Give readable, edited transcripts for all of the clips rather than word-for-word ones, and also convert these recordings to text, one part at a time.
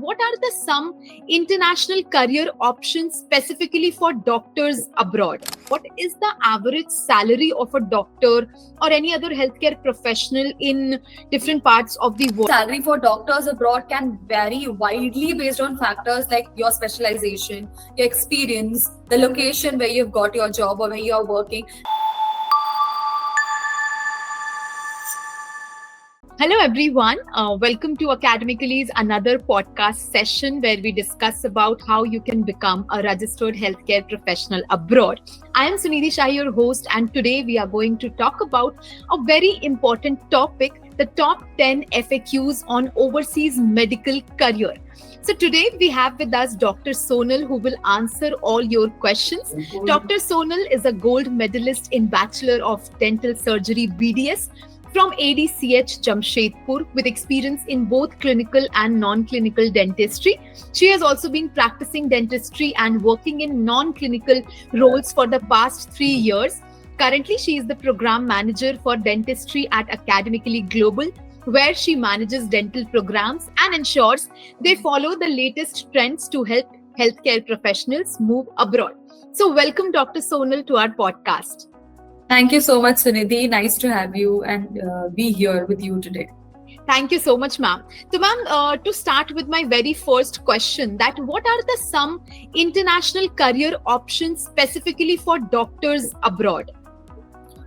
what are the some international career options specifically for doctors abroad? What is the average salary of a doctor or any other healthcare professional in different parts of the world? Salary for doctors abroad can vary widely based on factors like your specialization, your experience, the location where you've got your job or where you're working. Hello everyone, welcome to Academically's another podcast session where we discuss about how you can become a registered healthcare professional abroad. I am Sunidhi Shah, your host, and today we are going to talk about a very important topic, the top 10 FAQs on overseas medical career. So today we have with us Dr. Sonal, who will answer all your questions. Dr. Sonal is a gold medalist in Bachelor of Dental Surgery BDS from ADCH Jamshedpur with experience in both clinical and non-clinical dentistry. She has also been practicing dentistry and working in non-clinical roles for the past 3 years. Currently, she is the program manager for dentistry at Academically Global, where she manages dental programs and ensures they follow the latest trends to help healthcare professionals move abroad. So welcome Dr. Sonal to our podcast. Thank you so much, Sunidhi. Nice to have you and be here with you today. Thank you so much, ma'am. So, ma'am, to start with my very first question, that what are the some international career options specifically for doctors abroad?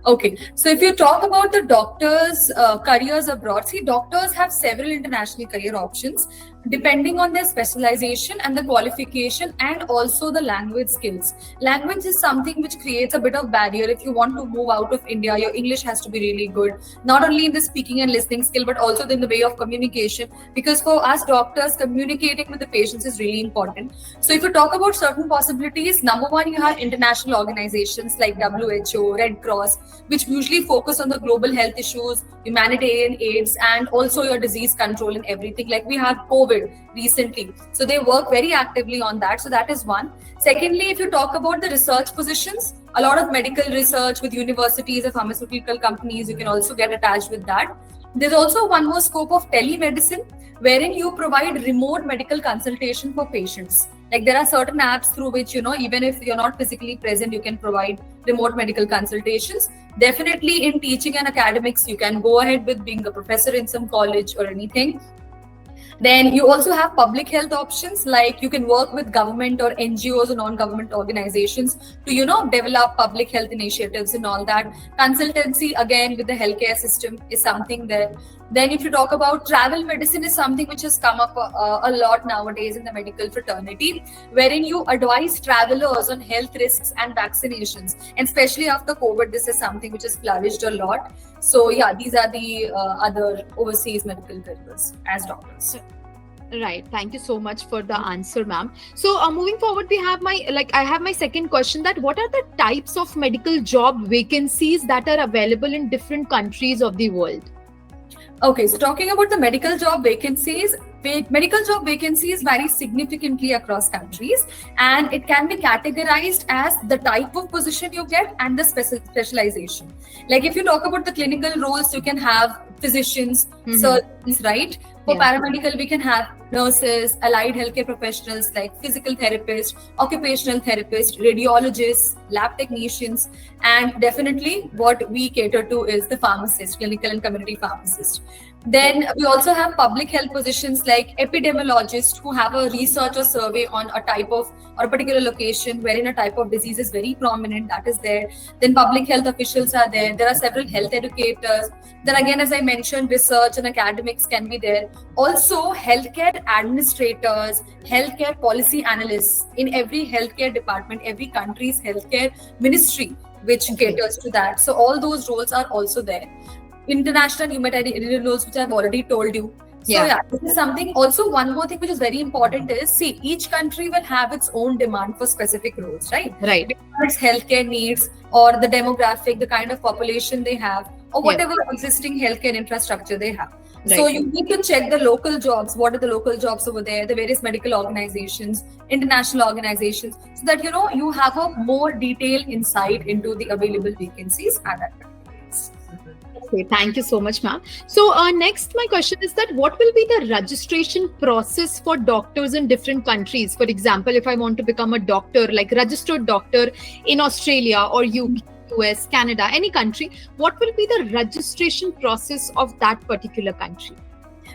Okay, so if you talk about the doctors' careers abroad, see, doctors have several international career options depending on their specialization and the qualification and also the language skills. Language is something which creates a bit of barrier. If you want to move out of India, your English has to be really good, not only in the speaking and listening skill, but also in the way of communication, because for us doctors, communicating with the patients is really important. So if you talk about certain possibilities, number one, you have international organizations like WHO, Red Cross, which usually focus on the global health issues, humanitarian aids, and also your disease control and everything. Like we have COVID recently. So they work very actively on that. So that is one. Secondly, if you talk about the research positions, a lot of medical research with universities and pharmaceutical companies, you can also get attached with that. There's also one more scope of telemedicine, wherein you provide remote medical consultation for patients. Like there are certain apps through which, even if you're not physically present, you can provide remote medical consultations. Definitely in teaching and academics, you can go ahead with being a professor in some college or anything. Then you also have public health options, like you can work with government or NGOs or non-government organizations to, develop public health initiatives and all that. Consultancy, again, with the healthcare system is something there. Then if you talk about travel medicine, is something which has come up a lot nowadays in the medical fraternity, wherein you advise travelers on health risks and vaccinations. And especially after COVID, this is something which has flourished a lot. So yeah, these are the other overseas medical careers as doctors. Right. Thank you so much for the answer, ma'am. So moving forward, I have my second question, that what are the types of medical job vacancies that are available in different countries of the world? Okay, so talking about the medical job vacancies vary significantly across countries, and it can be categorized as the type of position you get and the specialization. Like if you talk about the clinical roles, you can have physicians, surgeons, right? For paramedical, we can have nurses, allied healthcare professionals like physical therapists, occupational therapists, radiologists, lab technicians, and definitely what we cater to is the pharmacist, clinical and community pharmacist. Then we also have public health positions like epidemiologists, who have a research or survey on a type of or a particular location wherein a type of disease is very prominent, that is there. Then public health officials are there. There are several health educators. Then again, as I mentioned, research and academics can be there. Also, healthcare administrators, healthcare policy analysts in every healthcare department, every country's healthcare ministry, which caters to that. So all those roles are also there. International humanitarian roles, which I've already told you. So this is something. Also, one more thing which is very important is, see, each country will have its own demand for specific roles, right? Right. Its healthcare needs or the demographic, the kind of population they have, or whatever existing healthcare infrastructure they have. Right. So you need to check the local jobs. What are the local jobs over there? The various medical organizations, international organizations, so that you have a more detailed insight into the available vacancies at that time. Okay, thank you so much, ma'am. So, next, my question is that what will be the registration process for doctors in different countries? For example, if I want to become a doctor, like registered doctor in Australia or UK, US, Canada, any country, what will be the registration process of that particular country?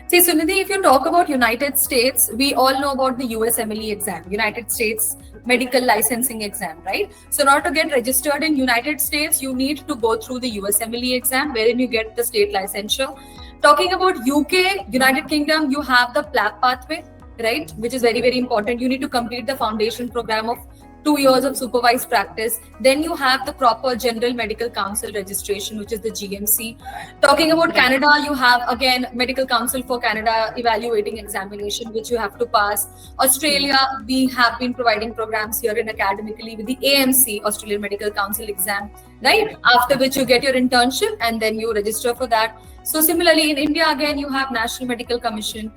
See, Sunidhi, if you talk about United States, we all know about the USMLE exam, United States Medical Licensing Exam, right? So, in order to get registered in United States, you need to go through the USMLE exam, wherein you get the state licensure. Talking about UK, United Kingdom, you have the PLAB pathway, right? Which is very, very important. You need to complete the foundation program of 2 years of supervised practice. Then you have the proper General Medical Council registration, which is the GMC. Talking about Canada, you have again Medical Council for Canada evaluating examination, which you have to pass. Australia, we have been providing programs here in academically with the AMC, Australian Medical Council exam, right? After which you get your internship and then you register for that. So similarly, in India, again, you have National Medical Commission.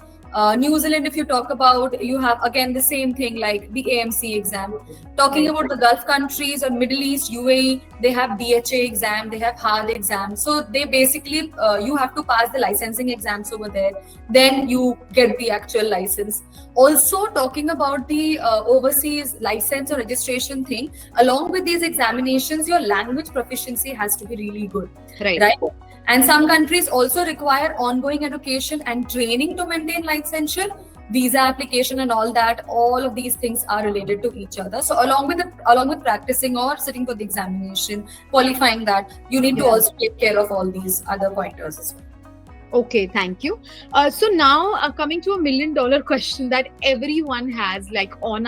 New Zealand, if you talk about, you have again the same thing like the AMC exam. Talking about the Gulf countries or Middle East, UAE, they have DHA exam, they have HAL exam. So they basically, you have to pass the licensing exams over there. Then you get the actual license. Also talking about the overseas license or registration thing, along with these examinations, your language proficiency has to be really good. Right. And some countries also require ongoing education and training to maintain licensure, visa application and all that. All of these things are related to each other. So along with practicing or sitting for the examination, qualifying that, you need to also take care of all these other pointers as well. Okay, thank you. So now coming to $1 million question that everyone has, like on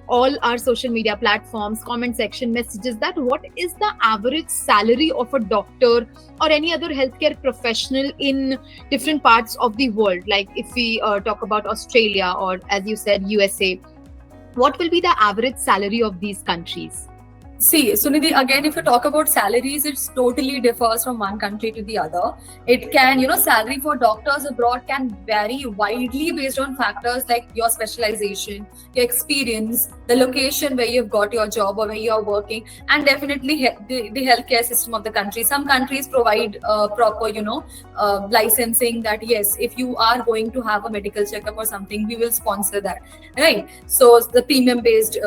all our social media platforms, comment section messages, that what is the average salary of a doctor or any other healthcare professional in different parts of the world? Like if we talk about Australia or, as you said, USA, what will be the average salary of these countries? See, Sunidhi, again, if you talk about salaries, it totally differs from one country to the other. It can, salary for doctors abroad can vary widely based on factors like your specialization, your experience, the location where you've got your job or where you're working, and definitely the healthcare system of the country. Some countries provide proper, licensing that, yes, if you are going to have a medical checkup or something, we will sponsor that, right? So the premium-based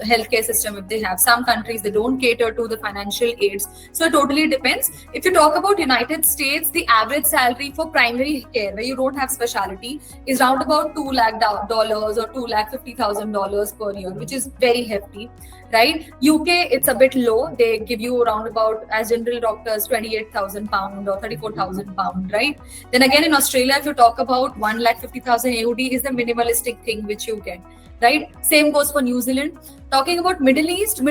healthcare system, if they have. Some countries, they don't cater to the financial aids. So it totally depends. If you talk about United States, the average salary for primary care, where you don't have specialty, is around about $2 lakh or $250,000 per year, which is very hefty, right? UK, it's a bit low. They give you around about, as general doctors, £28,000 or £34,000, right? Then again, in Australia, if you talk about 1,50,000 AUD is the minimalistic thing which you get, right? Same goes for New Zealand. Talking about Middle East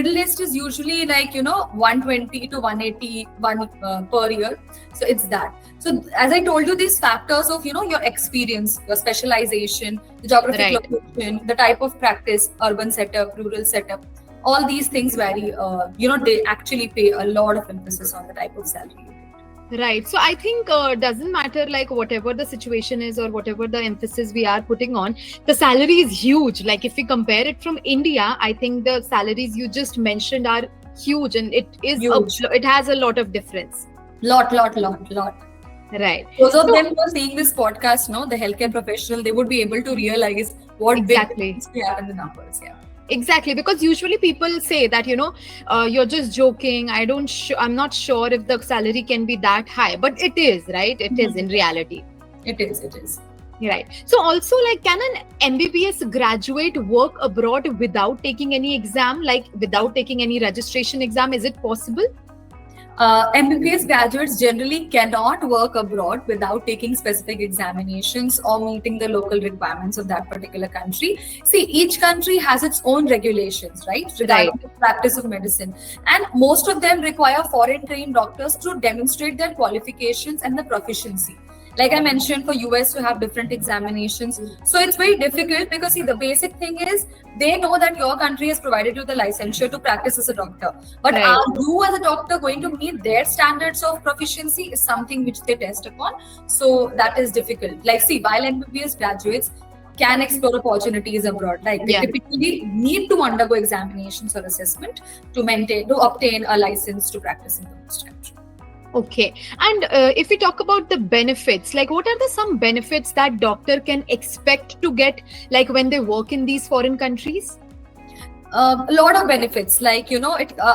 is usually like, 120 to 181 per year. So it's that. So as I told you, these factors of, your experience, your specialization, the geographic location, the type of practice, urban setup, rural setup, all these things vary. They actually pay a lot of emphasis on the type of salary. Right. So I think doesn't matter like whatever the situation is or whatever the emphasis we are putting on, the salary is huge. Like if we compare it from India, I think the salaries you just mentioned are huge, and it is it has a lot of difference. Lot. Right. Those of them who are seeing this podcast, the healthcare professional, they would be able to realize what exactly we have in the numbers. Yeah. Exactly, because usually people say that, you're just joking. I'm not sure if the salary can be that high, but it is, right? It is in reality. It is. Right. So also, like, can an MBBS graduate work abroad without taking any exam, like without taking any registration exam? Is it possible? MBBS graduates generally cannot work abroad without taking specific examinations or meeting the local requirements of that particular country. See, each country has its own regulations, right? Regarding the practice of medicine. And most of them require foreign trained doctors to demonstrate their qualifications and the proficiency. Like I mentioned, for US, you have different examinations. So it's very difficult because, see, the basic thing is they know that your country has provided you the licensure to practice as a doctor. But are you as a doctor going to meet their standards of proficiency is something which they test upon. So that is difficult. Like, see, while MBBS graduates can explore opportunities abroad, like they typically need to undergo examinations or assessment to obtain a license to practice in the host country. Okay. And if we talk about the benefits, like what are the some benefits that doctor can expect to get, like when they work in these foreign countries? A lot of benefits, like it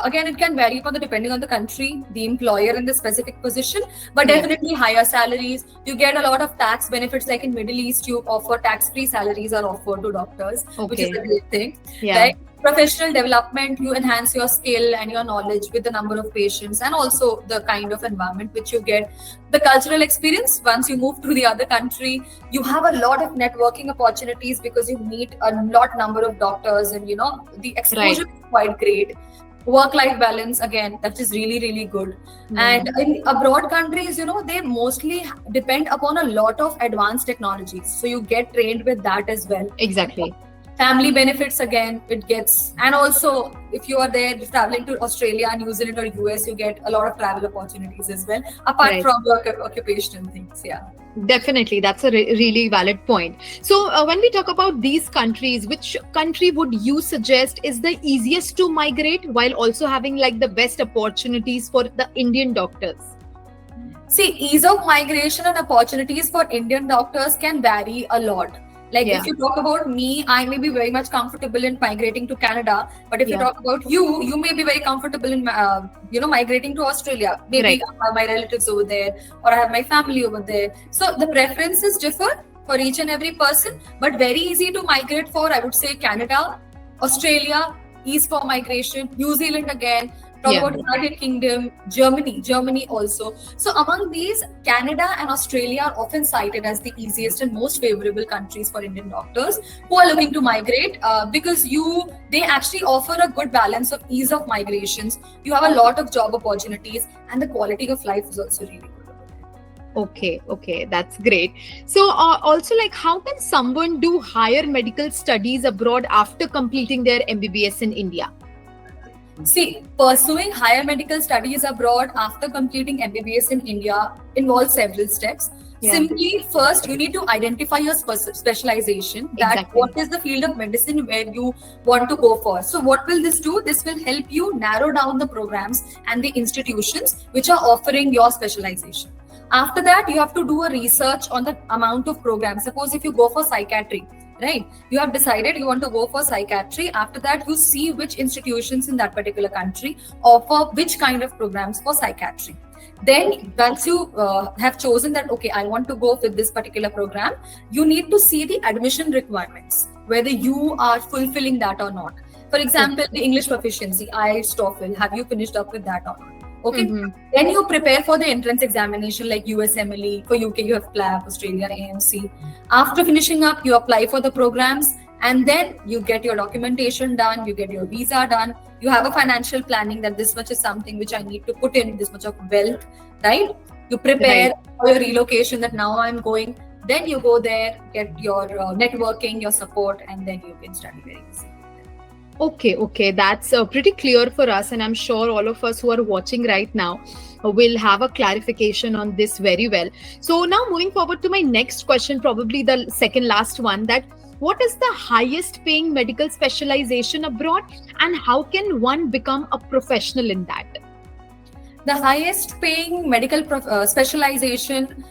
again, it can vary for the depending on the country, the employer, and the specific position, but Yeah. definitely higher salaries. You get a lot of tax benefits, like in Middle East you offer tax-free salaries are offered to doctors, which is Okay. a great thing. Yeah. Right, professional development, you enhance your skill and your knowledge with the number of patients, and also the kind of environment which you get. The cultural experience, once you move to the other country, you have a lot of networking opportunities because you meet a lot number of doctors, and the Right. exposure is quite great. Work life balance, again, that is really really good. And in abroad countries, they mostly depend upon a lot of advanced technologies, so you get trained with that as well. Exactly. Family benefits, again, it gets. And also, if you are there traveling to Australia, New Zealand, or US, you get a lot of travel opportunities as well, apart Right. from your occupational things. Yeah. Definitely, that's a really valid point. So, when we talk about these countries, which country would you suggest is the easiest to migrate while also having like the best opportunities for the Indian doctors? See, ease of migration and opportunities for Indian doctors can vary a lot. Like Yeah. if you talk about me, I may be very much comfortable in migrating to Canada. But if you Yeah. talk about you, you may be very comfortable in migrating to Australia. Maybe Right. I have my relatives over there, or I have my family over there. So the preferences differ for each and every person. But very easy to migrate for, I would say, Canada, Australia, ease for migration, New Zealand again. Talk Yeah. about United Kingdom, Germany also. So among these, Canada and Australia are often cited as the easiest and most favorable countries for Indian doctors who are looking to migrate, because they actually offer a good balance of ease of migrations. You have a lot of job opportunities, and the quality of life is also really good. Okay, that's great. So, also, like, how can someone do higher medical studies abroad after completing their MBBS in India? See, pursuing higher medical studies abroad after completing MBBS in India involves several steps. Yeah. Simply, first, you need to identify your specialization, that Exactly. what is the field of medicine where you want to go for. So, what will this do? This will help you narrow down the programs and the institutions which are offering your specialization. After that, you have to do a research on the amount of programs. Suppose if you go for psychiatry, right, you have decided you want to go for psychiatry. After that, you see which institutions in that particular country offer which kind of programs for psychiatry. Then once you have chosen that, okay, I want to go with this particular program, you need to see the admission requirements, whether you are fulfilling that or not. For example, the English proficiency, IELTS, TOEFL, have you finished up with that or not? Okay. Mhm. Then you prepare for the entrance examination like USMLE. For UK, you have CLAP, Australia, AMC. After finishing up, you apply for the programs, and then you get your documentation done, you get your visa done, you have a financial planning that this much is something which I need to put in, this much of wealth, right? You prepare for your relocation, that now I'm going. Then you go there, get your networking, your support, and then you can study very easily. Okay, that's pretty clear for us, and I'm sure all of us who are watching right now will have a clarification on this very well. So now moving forward to my next question, probably the second last one, that what is the highest paying medical specialization abroad, and how can one become a professional in that? The highest paying medical specialization,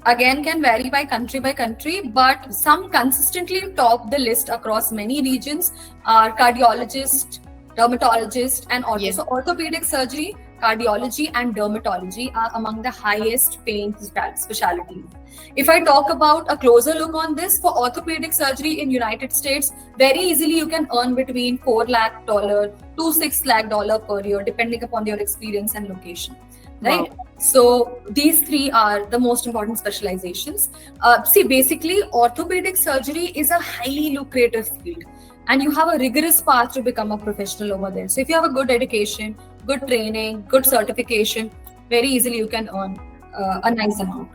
again, can vary by country, but some consistently top the list across many regions are cardiologist, dermatologist, and ortho. Yeah. So orthopedic surgery, cardiology, and dermatology are among the highest paying specialties. If I talk about a closer look on this, for orthopedic surgery in United States, very easily you can earn between $4 lakh to $6 lakh per year, depending upon your experience and location. Right? Wow. So these three are the most important specializations. See, basically, orthopedic surgery is a highly lucrative field, and you have a rigorous path to become a professional over there. So if you have a good education, good training, good certification, very easily you can earn a nice amount.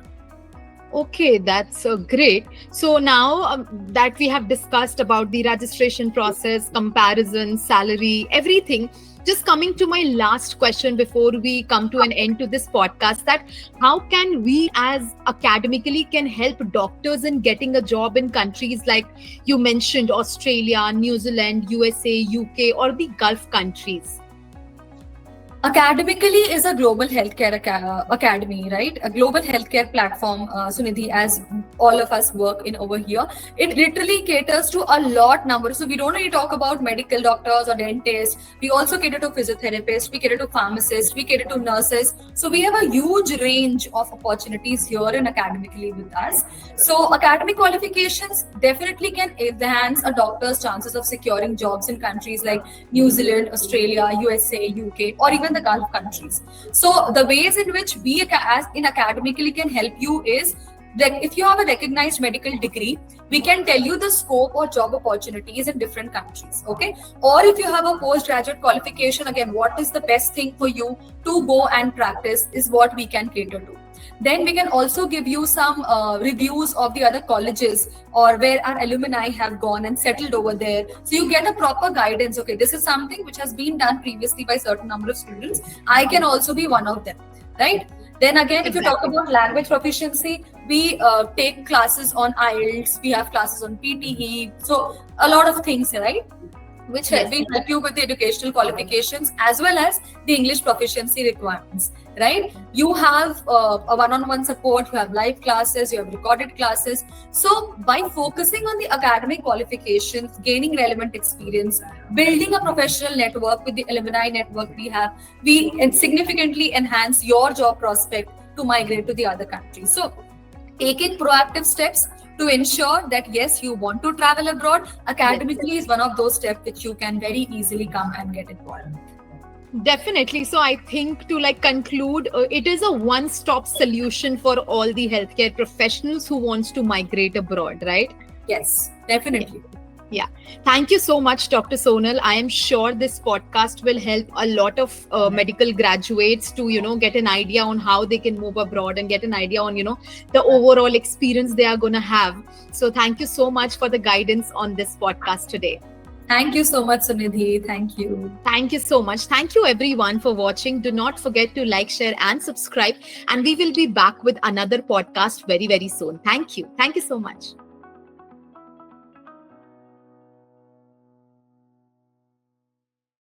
Okay, that's great. So now that we have discussed about the registration process, comparison, salary, everything, just coming to my last question before we come to an end to this podcast, that how can we as academically can help doctors in getting a job in countries like you mentioned, Australia, New Zealand, USA, UK, or the Gulf countries? Academically is a global healthcare academy, right? A global healthcare platform, Sunidhi, as all of us work in over here. It literally caters to a lot number. So we don't only talk about medical doctors or dentists. We also cater to physiotherapists. We cater to pharmacists. We cater to nurses. So we have a huge range of opportunities here in academically with us. So academic qualifications definitely can enhance a doctor's chances of securing jobs in countries like New Zealand, Australia, USA, UK, or even the Gulf countries. So the ways in which we as in academically can help you is that if you have a recognized medical degree, we can tell you the scope or job opportunities in different countries. Okay. Or if you have a postgraduate qualification, again, what is the best thing for you to go and practice is what we can cater to. Then we can also give you some reviews of the other colleges or where our alumni have gone and settled over there. So you get a proper guidance. Okay, this is something which has been done previously by certain number of students. I can also be one of them, right? Then again, if you talk about language proficiency, we take classes on IELTS, we have classes on PTE. So a lot of things, right? Which will help you with the educational qualifications as well as the English proficiency requirements, right? You have a one-on-one support, you have live classes, you have recorded classes. So by focusing on the academic qualifications, gaining relevant experience, building a professional network with the alumni network we have, we significantly enhance your job prospect to migrate to the other countries. So taking proactive steps to ensure that yes, you want to travel abroad, academically is one of those steps which you can very easily come and get involved. Definitely. So I think to like conclude, it is a one-stop solution for all the healthcare professionals who wants to migrate abroad, right? Yes, definitely. Yeah. Thank you so much, Dr. Sonal. I am sure this podcast will help a lot of medical graduates to, get an idea on how they can move abroad and get an idea on, the overall experience they are going to have. So thank you so much for the guidance on this podcast today. Thank you so much, Sunidhi. Thank you. Thank you so much. Thank you everyone for watching. Do not forget to like, share and subscribe. And we will be back with another podcast very, very soon. Thank you. Thank you so much.